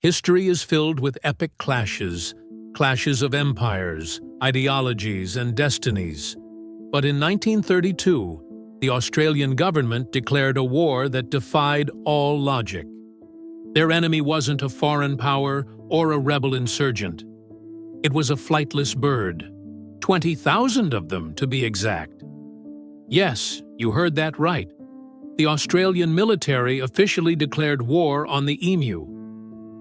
History is filled with epic clashes, clashes of empires, ideologies, and destinies. But in 1932, the Australian government declared a war that defied all logic. Their enemy wasn't a foreign power or a rebel insurgent. It was a flightless bird, 20,000 of them to be exact. Yes, you heard that right. The Australian military officially declared war on the emu.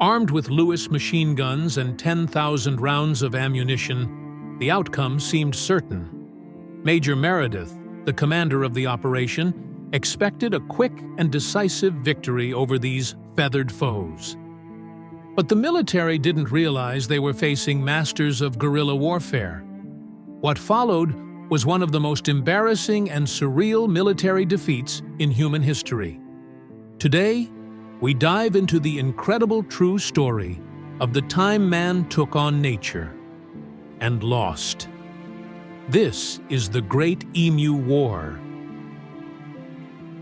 Armed with Lewis machine guns and 10,000 rounds of ammunition, the outcome seemed certain. Major Meredith, the commander of the operation, expected a quick and decisive victory over these feathered foes. But the military didn't realize they were facing masters of guerrilla warfare. What followed was one of the most embarrassing and surreal military defeats in human history. Today, we dive into the incredible true story of the time man took on nature and lost. This is the Great Emu War.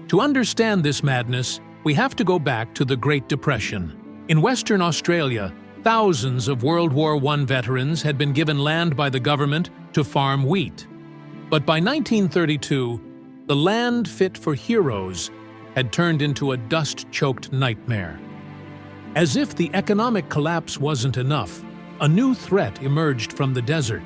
To understand this madness, we have to go back to the Great Depression. In Western Australia, thousands of World War I veterans had been given land by the government to farm wheat. But by 1932, the land fit for heroes had turned into a dust-choked nightmare. As if the economic collapse wasn't enough, a new threat emerged from the desert.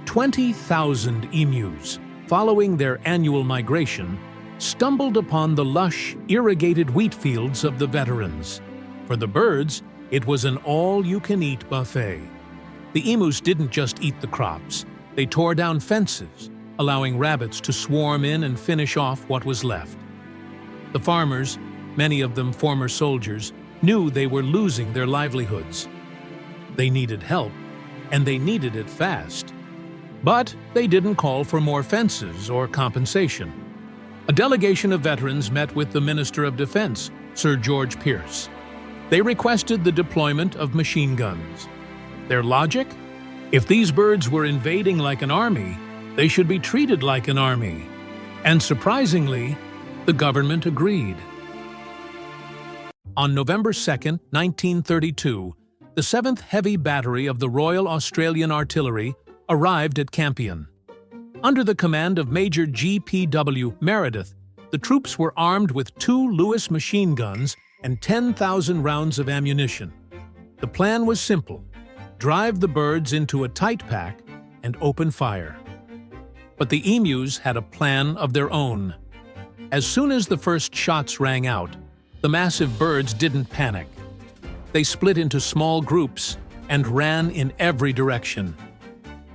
20,000 emus, following their annual migration, stumbled upon the lush, irrigated wheat fields of the veterans. For the birds, it was an all-you-can-eat buffet. The emus didn't just eat the crops, they tore down fences, allowing rabbits to swarm in and finish off what was left. The farmers, many of them former soldiers, knew they were losing their livelihoods. They needed help, and they needed it fast. But they didn't call for more fences or compensation. A delegation of veterans met with the Minister of Defense, Sir George Pearce. They requested the deployment of machine guns. Their logic? If these birds were invading like an army, they should be treated like an army. And surprisingly, the government agreed. On November 2, 1932, the 7th Heavy Battery of the Royal Australian Artillery arrived at Campion. Under the command of Major G.P.W. Meredith, the troops were armed with 2 Lewis machine guns and 10,000 rounds of ammunition. The plan was simple: drive the birds into a tight pack and open fire. But the emus had a plan of their own. As soon as the first shots rang out, the massive birds didn't panic. They split into small groups and ran in every direction.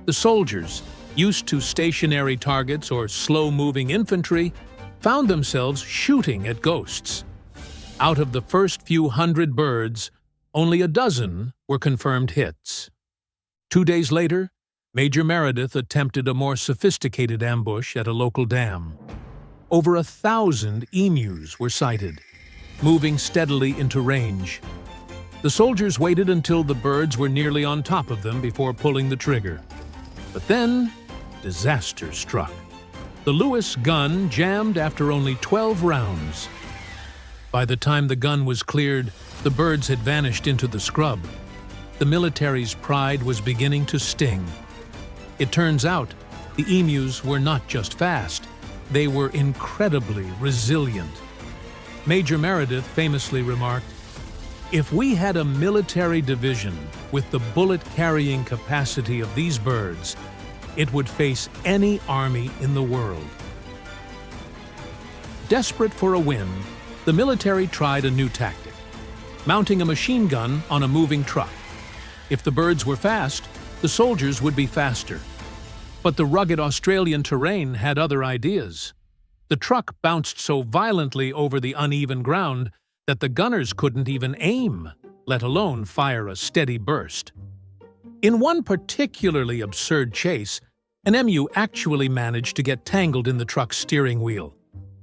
The soldiers, used to stationary targets or slow-moving infantry, found themselves shooting at ghosts. Out of the first few hundred birds, only a dozen were confirmed hits. 2 days later, Major Meredith attempted a more sophisticated ambush at a local dam. Over 1,000 emus were sighted, moving steadily into range. The soldiers waited until the birds were nearly on top of them before pulling the trigger. But then, disaster struck. The Lewis gun jammed after only 12 rounds. By the time the gun was cleared, the birds had vanished into the scrub. The military's pride was beginning to sting. It turns out, the emus were not just fast, they were incredibly resilient. Major Meredith famously remarked, "If we had a military division with the bullet-carrying capacity of these birds, it would face any army in the world." Desperate for a win, the military tried a new tactic, mounting a machine gun on a moving truck. If the birds were fast, the soldiers would be faster. But the rugged Australian terrain had other ideas. The truck bounced so violently over the uneven ground that the gunners couldn't even aim, let alone fire a steady burst. In one particularly absurd chase, an emu actually managed to get tangled in the truck's steering wheel,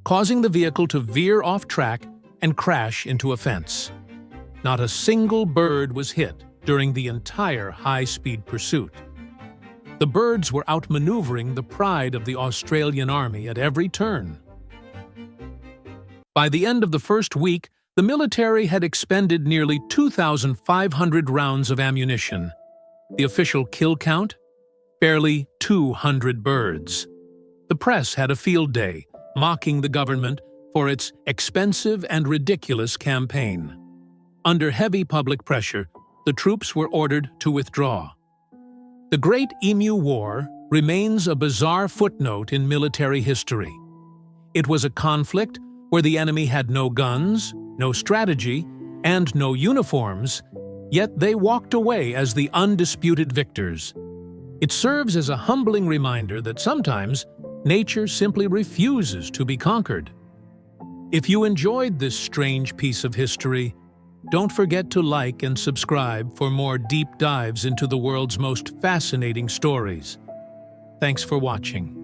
causing the vehicle to veer off track and crash into a fence. Not a single bird was hit during the entire high-speed pursuit. The birds were outmaneuvering the pride of the Australian Army at every turn. By the end of the first week, The military had expended nearly 2,500 rounds of ammunition. The official kill count? Barely 200 birds. The press had a field day, mocking the government for its expensive and ridiculous campaign. Under heavy public pressure, the troops were ordered to withdraw. The Great Emu War remains a bizarre footnote in military history. It was a conflict where the enemy had no guns, no strategy, and no uniforms, yet they walked away as the undisputed victors. It serves as a humbling reminder that sometimes nature simply refuses to be conquered. If you enjoyed this strange piece of history, don't forget to like and subscribe for more deep dives into the world's most fascinating stories. Thanks for watching.